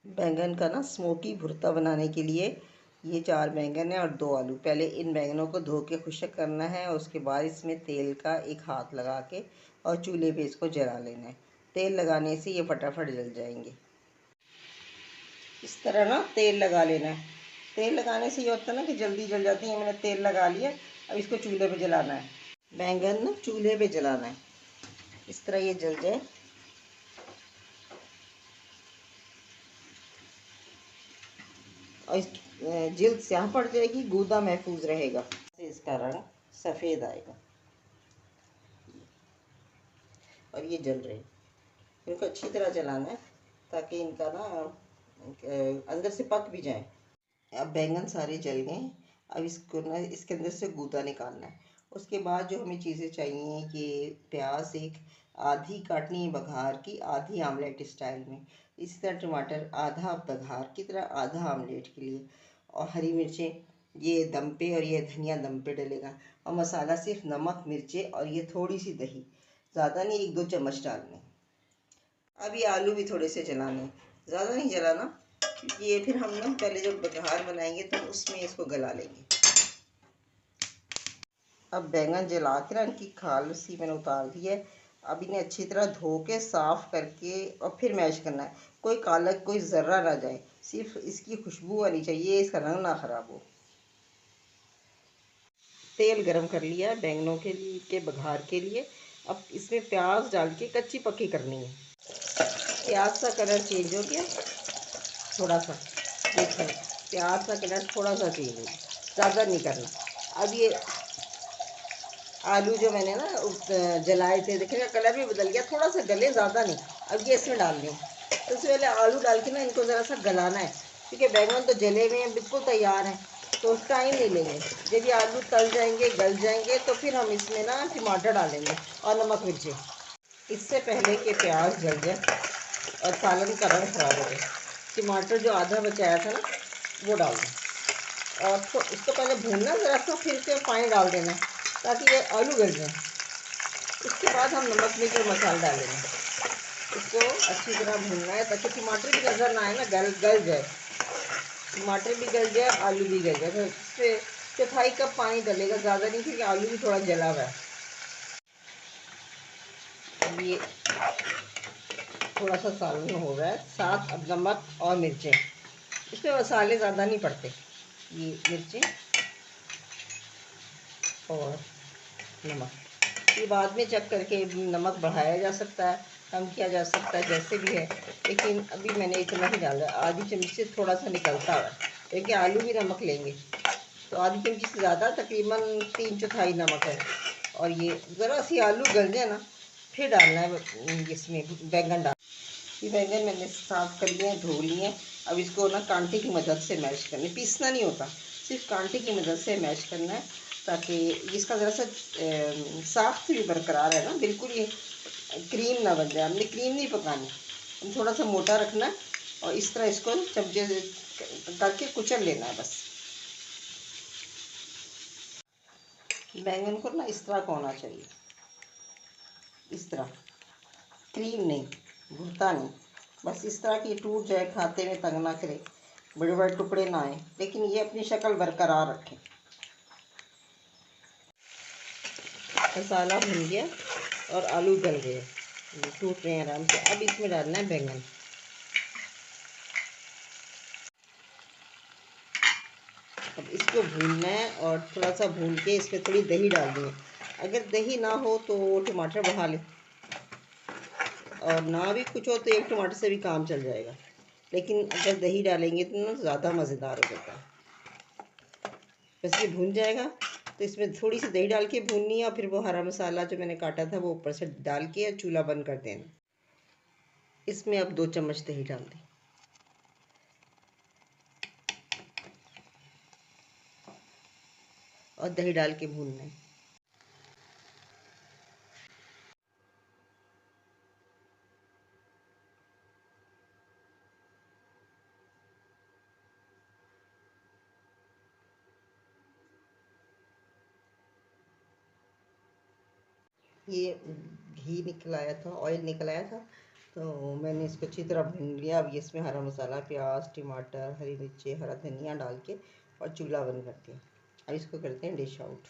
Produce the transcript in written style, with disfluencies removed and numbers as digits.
बैंगन का ना स्मोकी भुर्ता बनाने के लिए ये 4 बैंगन है और 2 आलू। पहले इन बैंगनों को धो के खुश्क करना है और उसके बाद इसमें तेल का एक हाथ लगा के और चूल्हे पे इसको जला लेना है। तेल लगाने से ये फटाफट जल जाएंगे। इस तरह ना तेल लगा लेना है। तेल लगाने से ये होता है ना कि जल्दी जल जाती है। मैंने तेल लगा लिया। अब इसको चूल्हे पे जलाना है। बैंगन ना चूल्हे पे जलाना है, इस तरह ये जल जाए। और इस जिल्द स्याह पड़ जाएगी, गूदा महफूज रहेगा, इसका रंग सफ़ेद आएगा। और ये जल रहे हैं, इनको अच्छी तरह जलाना है ताकि इनका ना अंदर से पक भी जाए। अब बैंगन सारे जल गए। अब इसको ना इसके अंदर से गूदा निकालना है। उसके बाद जो हमें चीज़ें चाहिए कि प्याज एक आधी काटनी है बघार की, आधी आमलेट स्टाइल में। इसी तरह टमाटर आधा बघार की तरह, आधा आमलेट के लिए। और हरी मिर्चें ये दम पे और ये धनिया दम पे डलेगा। और मसाला सिर्फ नमक मिर्चें और ये थोड़ी सी दही, ज़्यादा नहीं, 1-2 चम्मच डालने। अब ये आलू भी थोड़े से जलाने, ज़्यादा नहीं जलाना क्योंकि ये फिर हम ना पहले जब बघार बनाएंगे तो उसमें इसको गला लेंगे। अब बैंगन जला के ना इनकी खाल सी मैंने उतार दी है। अब इन्हें अच्छी तरह धो के साफ़ करके और फिर मैश करना है। कोई काला कोई ज़र्रा ना जाए, सिर्फ इसकी खुशबू आनी चाहिए, इसका रंग ना ख़राब हो। तेल गरम कर लिया बैंगनों के बघार के लिए। अब इसमें प्याज डाल के कच्ची पक्की करनी है। प्याज का कलर चेंज हो गया थोड़ा सा, देखिए प्याज का कलर थोड़ा सा चेंज हो गया, ज़्यादा नहीं करना। अब ये आलू जो मैंने ना जलाए थे, देखिए कलर भी बदल गया, थोड़ा सा गले, ज़्यादा नहीं। अब ये इसमें डाल दें। तो उससे पहले आलू डाल के ना इनको ज़रा सा गलाना है क्योंकि बैंगन तो जले हुए हैं, बिल्कुल तैयार हैं, तो टाइम नहीं लेंगे। जब ये आलू तल जाएंगे, गल जाएंगे, तो फिर हम इसमें ना टमाटर डालेंगे और नमक मिर्ची। इससे पहले कि प्याज जल जाए और सालन का रंग खराब हो जाए, टमाटर जो आधा बचाया था ना वो डाल दें। और तो इसको पहले भूनना ज़रा सा, फिर इसमें पानी डाल देना ताकि ये आलू गल जाए। उसके बाद हम नमक मिर्च और मसाला डालेंगे। इसको अच्छी तरह भूनना है ताकि टमाटर भी नज़र ना आए ना, गल गल जाए, टमाटर भी गल जाए, आलू भी गल जाए। तो इससे चौथाई कप पानी डलेगा, ज़्यादा नहीं क्योंकि आलू भी थोड़ा जला हुआ है। अब ये थोड़ा सा सालन हो रहा है, साथ अब नमक और मिर्चें। इसमें मसाले ज़्यादा नहीं पड़ते, ये मिर्चें और नमक। ये बाद में चेक करके नमक बढ़ाया जा सकता है, कम किया जा सकता है, जैसे भी है, लेकिन अभी मैंने इतना ही डाला है। आधी चमची से थोड़ा सा निकलता है क्योंकि आलू भी नमक लेंगे, तो आधी चमची से ज़्यादा, तकरीबन 3/4 नमक है। और ये ज़रा सी आलू गल जाए ना, फिर डालना है इसमें बैंगन डाल। ये बैंगन मैंने साफ़ कर लिए हैं, धो लिए हैं। अब इसको ना कांटे की मदद से मैश करना है, पीसना नहीं होता, सिर्फ कांटे की मदद से मैश करना है ताकि इसका ज़रा सा साफ्ट भी बरकरार है ना, बिल्कुल ये क्रीम ना बन जाए। हमने क्रीम नहीं पकानी, हम थोड़ा सा मोटा रखना है और इस तरह इसको चमचे करके कुचल लेना है बस। बैंगन को ना इस तरह का होना चाहिए, इस तरह, क्रीम नहीं, भुरता नहीं, बस इस तरह की टूट जाए, खाते में तंग ना करे, बड़े बड़े टुकड़े ना आए, लेकिन ये अपनी शक्ल बरकरार रखें। मसाला भुन गया और आलू गल गए, ये टूट रहे हैं आराम से। अब इसमें डालना है बैंगन। अब इसको भूनना है और थोड़ा सा भून के इसमें थोड़ी दही डालनी है। अगर दही ना हो तो टमाटर बढ़ा लें, और ना भी कुछ हो तो एक टमाटर से भी काम चल जाएगा, लेकिन अगर दही डालेंगे तो ना ज़्यादा मज़ेदार हो जाता है। बस ये भून जाएगा तो इसमें थोड़ी सी दही डाल के भूननी है और फिर वो हरा मसाला जो मैंने काटा था वो ऊपर से डाल के चूल्हा बंद कर देना। इसमें अब 2 चम्मच दही डाल दें। और दही डाल के भूनना है। ये घी निकल आया था, ऑयल निकल आया था। तो मैंने इसको अच्छी तरह भून लिया। अब इसमें हरा मसाला, प्याज, टमाटर, हरी मिर्ची, हरा धनिया डाल के और चूल्हा बंद कर दिया। अब इसको करते हैं डिश आउट।